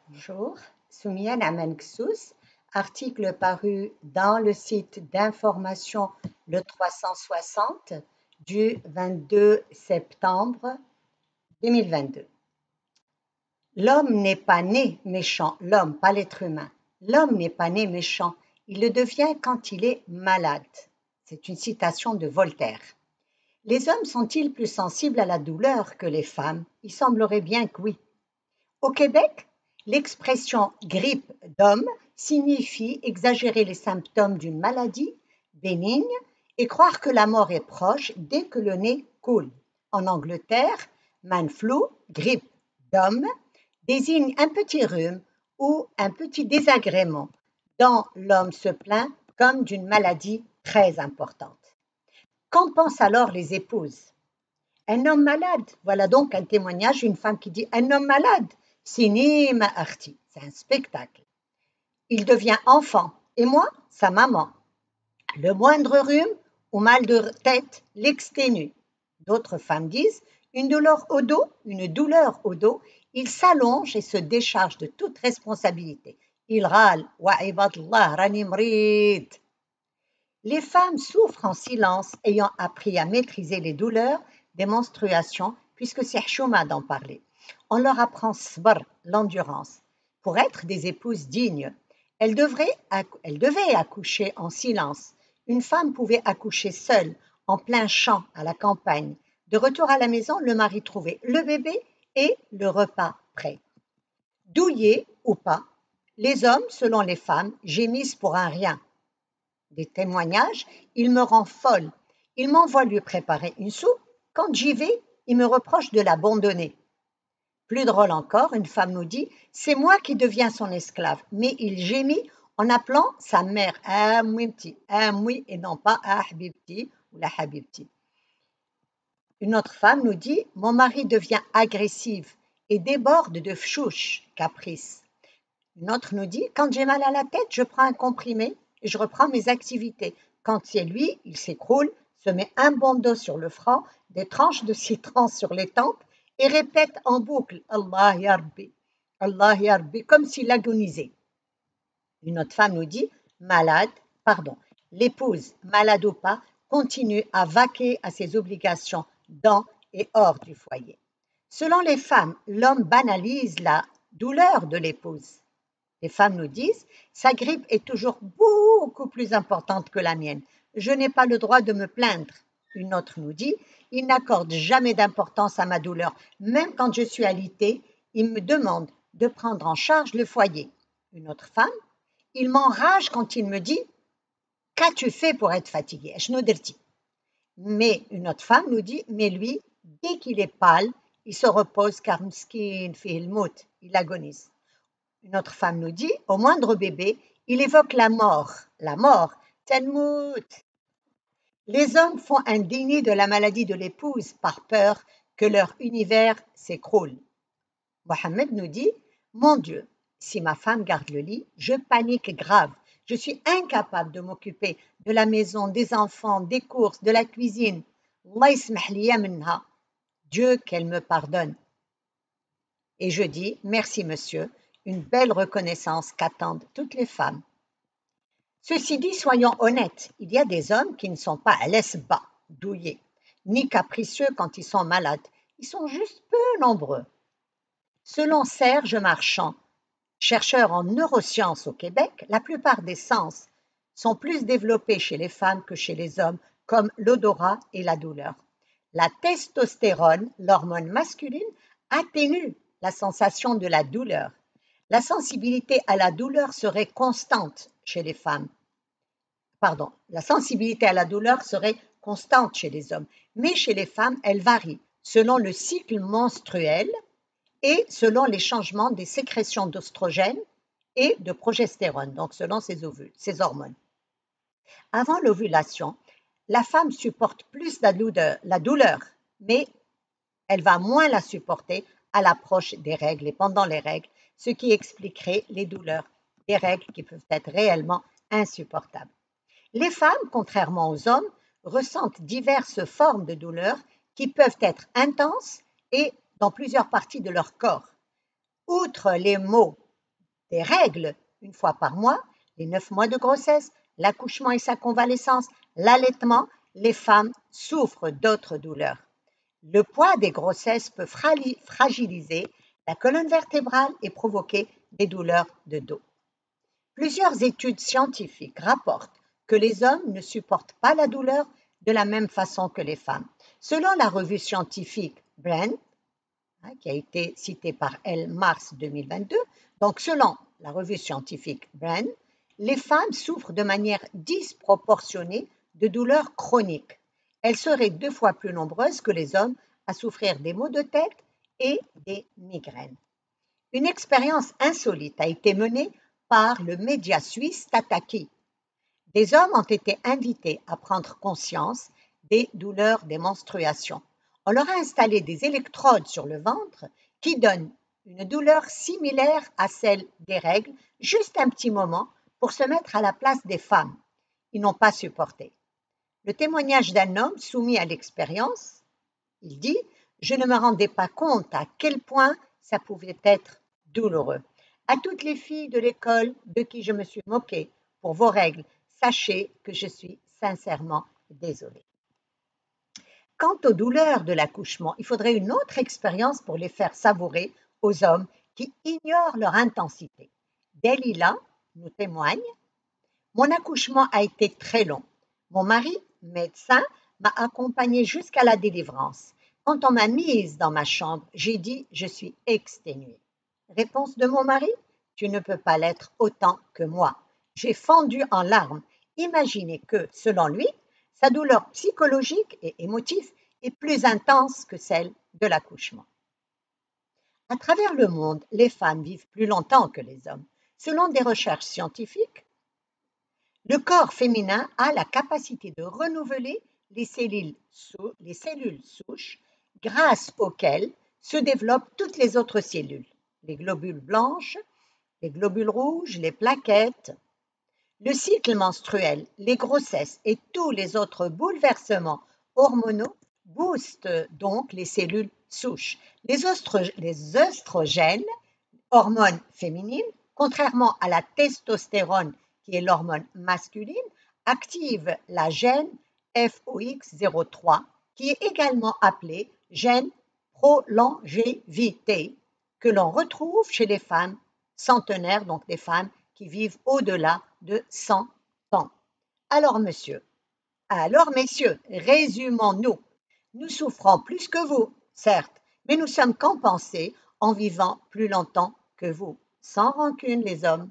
Bonjour, Soumia Naman Kssous, article paru dans le site d'information Le 360 du 22 septembre 2022. L'homme n'est pas né méchant, l'homme, pas l'être humain. L'homme n'est pas né méchant, il le devient quand il est malade. C'est une citation de Voltaire. Les hommes sont-ils plus sensibles à la douleur que les femmes? Il semblerait bien que oui. Au Québec, l'expression grippe d'homme signifie exagérer les symptômes d'une maladie bénigne et croire que la mort est proche dès que le nez coule. En Angleterre, man flu, grippe d'homme, désigne un petit rhume ou un petit désagrément dont l'homme se plaint comme d'une maladie très importante. Qu'en pensent alors les épouses? Un homme malade, voilà donc un témoignage d'une femme qui dit un homme malade, cinéma arti, c'est un spectacle. Il devient enfant, et moi, sa maman. Le moindre rhume ou mal de tête l'exténue. D'autres femmes disent une douleur au dos, il s'allonge et se décharge de toute responsabilité. Il râle, wa ibadallah rani mrid. Les femmes souffrent en silence, ayant appris à maîtriser les douleurs des menstruations, puisque c'est chouma d'en parler. On leur apprend sabr, l'endurance, pour être des épouses dignes. Elles devaient accoucher en silence. Une femme pouvait accoucher seule, en plein champ, à la campagne. De retour à la maison, le mari trouvait le bébé et le repas prêt. Douillés ou pas, les hommes, selon les femmes, gémissent pour un rien. Des témoignages, il me rend folle. Il m'envoie lui préparer une soupe. Quand j'y vais, il me reproche de l'abandonner. Plus drôle encore, une femme nous dit c'est moi qui deviens son esclave, mais il gémit en appelant sa mère Amouimti, Amoui et non pas Habibti ou la Habibti. Une autre femme nous dit mon mari devient agressive et déborde de chouche, caprice. Une autre nous dit quand j'ai mal à la tête, je prends un comprimé et je reprends mes activités. Quand c'est lui, il s'écroule, se met un bandeau sur le front, des tranches de citron sur les tempes et répète en boucle Allah ya Rabbi, comme s'il agonisait. Une autre femme nous dit l'épouse, malade ou pas, continue à vaquer à ses obligations dans et hors du foyer. Selon les femmes, l'homme banalise la douleur de l'épouse. Les femmes nous disent sa grippe est toujours beaucoup plus importante que la mienne. Je n'ai pas le droit de me plaindre. Une autre nous dit il n'accorde jamais d'importance à ma douleur. Même quand je suis alitée, il me demande de prendre en charge le foyer. Une autre femme il m'enrage quand il me dit qu'as-tu fait pour être fatiguée? Mais une autre femme nous dit mais lui, dès qu'il est pâle, il se repose car mskin fi al-mout, il agonise. Une autre femme nous dit, au moindre bébé, il évoque la mort, Talmud. Les hommes font un déni de la maladie de l'épouse par peur que leur univers s'écroule. Mohammed nous dit, mon Dieu, si ma femme garde le lit, je panique grave. Je suis incapable de m'occuper de la maison, des enfants, des courses, de la cuisine. Allah yasmah liya minha. Dieu qu'elle me pardonne. Et je dis, merci monsieur, une belle reconnaissance qu'attendent toutes les femmes. Ceci dit, soyons honnêtes, il y a des hommes qui ne sont pas à l'aise bas, douillés, ni capricieux quand ils sont malades. Ils sont juste peu nombreux. Selon Serge Marchand, chercheur en neurosciences au Québec, la plupart des sens sont plus développés chez les femmes que chez les hommes, comme l'odorat et la douleur. La testostérone, l'hormone masculine, atténue la sensation de la douleur. La sensibilité à la douleur serait constante chez les femmes. La sensibilité à la douleur serait constante chez les hommes, mais chez les femmes, elle varie selon le cycle menstruel et selon les changements des sécrétions d'oestrogène et de progestérone, donc selon ses hormones. Avant l'ovulation, la femme supporte plus la douleur, mais elle va moins la supporter à l'approche des règles et pendant les règles, ce qui expliquerait les douleurs des règles qui peuvent être réellement insupportables. Les femmes, contrairement aux hommes, ressentent diverses formes de douleurs qui peuvent être intenses et dans plusieurs parties de leur corps. Outre les maux des règles une fois par mois, les 9 mois de grossesse, l'accouchement et sa convalescence, l'allaitement, les femmes souffrent d'autres douleurs. Le poids des grossesses peut fragiliser la colonne vertébrale et provoquer des douleurs de dos. Plusieurs études scientifiques rapportent que les hommes ne supportent pas la douleur de la même façon que les femmes. Selon la revue scientifique Brain, qui a été citée par elle mars 2022, donc selon la revue scientifique Brain, les femmes souffrent de manière disproportionnée de douleurs chroniques. Elles seraient 2 fois plus nombreuses que les hommes à souffrir des maux de tête et des migraines. Une expérience insolite a été menée par le média suisse Tataki. Des hommes ont été invités à prendre conscience des douleurs des menstruations. On leur a installé des électrodes sur le ventre qui donnent une douleur similaire à celle des règles, juste un petit moment pour se mettre à la place des femmes. Ils n'ont pas supporté. Le témoignage d'un homme soumis à l'expérience, il dit « Je ne me rendais pas compte à quel point ça pouvait être douloureux. À toutes les filles de l'école de qui je me suis moquée pour vos règles, sachez que je suis sincèrement désolée. » Quant aux douleurs de l'accouchement, il faudrait une autre expérience pour les faire savourer aux hommes qui ignorent leur intensité. Delila nous témoigne « Mon accouchement a été très long. Mon mari, médecin, m'a accompagnée jusqu'à la délivrance. Quand on m'a mise dans ma chambre, j'ai dit « Je suis exténuée. » Réponse de mon mari « Tu ne peux pas l'être autant que moi. » J'ai fondu en larmes. Imaginez que, selon lui, sa douleur psychologique et émotive est plus intense que celle de l'accouchement. À travers le monde, les femmes vivent plus longtemps que les hommes. Selon des recherches scientifiques, le corps féminin a la capacité de renouveler les cellules souches grâce auxquelles se développent toutes les autres cellules, les globules blanches, les globules rouges, les plaquettes. Le cycle menstruel, les grossesses et tous les autres bouleversements hormonaux boostent donc les cellules souches. Les œstrogènes, hormones féminines, contrairement à la testostérone qui est l'hormone masculine, activent la gène FOX03 qui est également appelée gène prolongévité que l'on retrouve chez les femmes centenaires, donc des femmes qui vivent au-delà de 100 ans. Alors, messieurs, résumons-nous. Nous souffrons plus que vous, certes, mais nous sommes compensés en vivant plus longtemps que vous. Sans rancune, les hommes.